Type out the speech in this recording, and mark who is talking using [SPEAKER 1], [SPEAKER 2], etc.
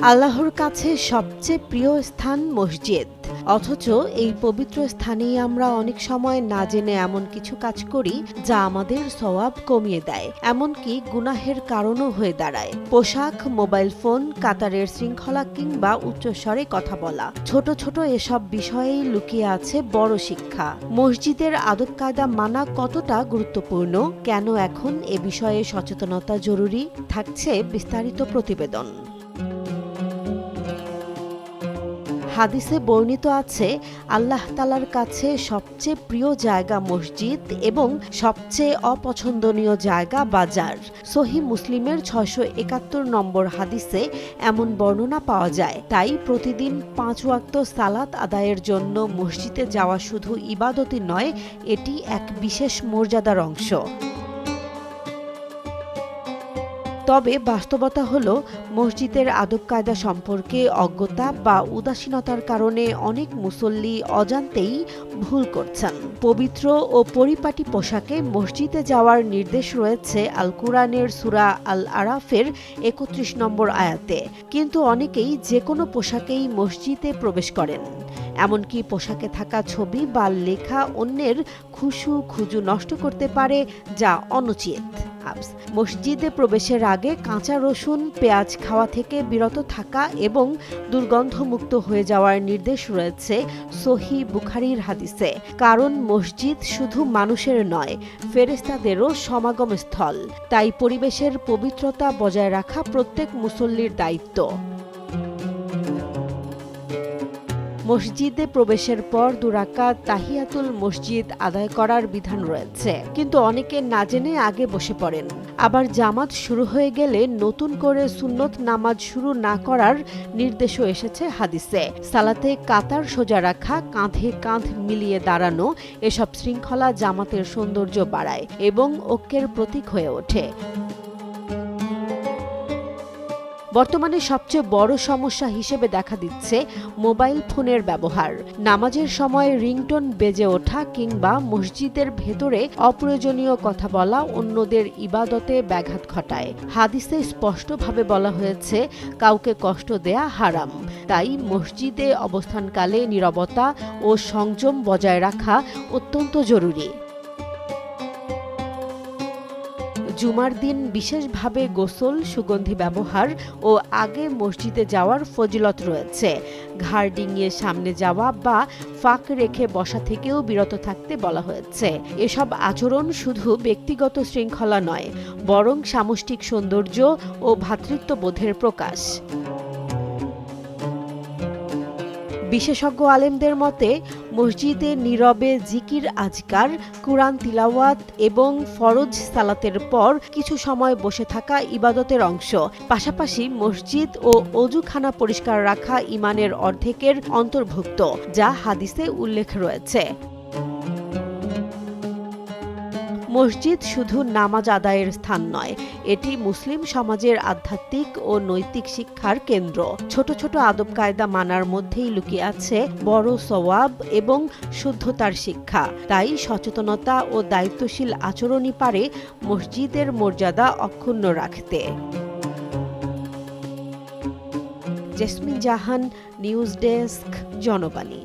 [SPEAKER 1] আল্লাহর কাছে সবচেয়ে প্রিয় স্থান মসজিদ, অথচ এই পবিত্র স্থানেই আমরা অনেক সময় না জেনে এমন কিছু কাজ করি যা আমাদের সওয়াব কমিয়ে দেয়, এমনকি গুনাহের কারণও হয়ে দাঁড়ায়। পোশাক, মোবাইল ফোন, কাতারের শৃঙ্খলা কিংবা উচ্চস্বরে কথা বলা, ছোট ছোট এসব বিষয়েই লুকিয়ে আছে বড় শিক্ষা। মসজিদের আদব কায়দা মানা কতটা গুরুত্বপূর্ণ, কেন এখন এ বিষয়ে সচেতনতা জরুরি, থাকছে বিস্তারিত প্রতিবেদন। হাদিসে বর্ণিত আছে, আল্লাহ তাআলার কাছে সবচেয়ে প্রিয় জায়গা মসজিদ এবং সবচেয়ে অপছন্দনীয় জায়গা বাজার। সহিহ মুসলিমের ৬৭১ নম্বর হাদিসে এমন বর্ণনা পাওয়া যায়। তাই প্রতিদিন ৫ ওয়াক্ত সালাত আদায়ের জন্য মসজিদে যাওয়া শুধু ইবাদতই নয়, এটি এক বিশেষ মর্যাদার অংশ। তবে বাস্তবতা হলো, মসজিদের আদব কায়দা সম্পর্কে অজ্ঞতা বা উদাসীনতার কারণে অনেক মুসল্লি অজান্তেই ভুল করছেন। পবিত্র ও পরিপাটি পোশাকে মসজিদে যাওয়ার নির্দেশ রয়েছে আল কুরআনের সূরা আল আরাফের ৩১ নম্বর আয়াতে, কিন্তু অনেকেই যে কোনো পোশাকেই মসজিদে প্রবেশ করেন। এমনকি পোশাকে থাকা ছবি বা লেখা অন্যের খুজু নষ্ট করতে পারে, যা অনুচিত। মসজিদে প্রবেশের আগে কাঁচা রসুন, পেঁয়াজ খাওয়া থেকে বিরত থাকা এবং দুর্গন্ধমুক্ত হয়ে যাওয়ার নির্দেশ রয়েছে সহিহ বুখারীর হাদিসে। কারণ মসজিদ শুধু মানুষের নয়, ফেরেশতাদেরও সমাগম স্থল। তাই পরিবেশের পবিত্রতা বজায় রাখা প্রত্যেক মুসল্লির দায়িত্ব। মসজিদে প্রবেশের পর ২ রাকাত তাহিয়াতুল মসজিদ আদায় করার বিধান রয়েছে, কিন্তু অনেকে না জেনে আগে বসে পড়েন। আবার জামাত শুরু হয়ে গেলে নতুন করে সুন্নত নামাজ শুরু না করার নির্দেশও এসেছে হাদিসে। সালাতে কাতার সোজা রাখা, কাঁধে কাঁধ মিলিয়ে দাঁড়ানো, এসব শৃঙ্খলা জামাতের সৌন্দর্য বাড়ায় এবং ঐক্যের প্রতীক হয়ে ওঠে। বর্তমানে সবচেয়ে বড় সমস্যা হিসেবে দেখা দিচ্ছে মোবাইল ফোনের ব্যবহার। নামাজের সময় রিংটোন বেজে ওঠা কিংবা মসজিদের ভেতরে অপ্রয়োজনীয় কথা বলা অন্যদের ইবাদতে ব্যাঘাত ঘটায়। হাদিসে স্পষ্টভাবে বলা হয়েছে, কাউকে কষ্ট দেয়া হারাম। তাই মসজিদে অবস্থানকালে নীরবতা ও সংযম বজায় রাখা অত্যন্ত জরুরি। জুমার দিন বিশেষভাবে গোসল, সুগন্ধি ব্যবহার ও আগে মসজিদে যাওয়ার ফজিলত রয়েছে। ঘাড় ডিঙিয়ে সামনে যাওয়া বা ফাঁক রেখে বসা থেকেও বিরত থাকতে বলা হয়েছে। এসব আচরণ শুধু ব্যক্তিগত শৃঙ্খলা নয়, বরং সামষ্টিক সৌন্দর্য ও ভ্রাতৃত্ববোধের প্রকাশ। বিশেষজ্ঞ আলেমদের মতে, মসজিদে নীরবে জিকির আজকার, কুরআন তিলাওয়াত এবং ফরজ সালাতের পর কিছু সময় বসে থাকা ইবাদতের অংশ। পাশাপাশি মসজিদ ও অজুখানা পরিষ্কার রাখা ঈমানের অর্ধেকের অন্তর্ভুক্ত, যা হাদিসে উল্লেখ রয়েছে। মসজিদ শুধু নামাজ আদায়ের স্থান নয়, এটি মুসলিম সমাজের আধ্যাত্মিক ও নৈতিক শিক্ষার কেন্দ্র। ছোট ছোট আদব কায়দা মানার মধ্যেই লুকিয়ে আছে বড় সওয়াব এবং শুদ্ধতার শিক্ষা। তাই সচেতনতা ও দায়িত্বশীল আচরণই পারে মসজিদের মর্যাদা অক্ষুণ্ণ রাখতে। জেসমিন জাহান, নিউজ ডেস্ক, জনবাণী।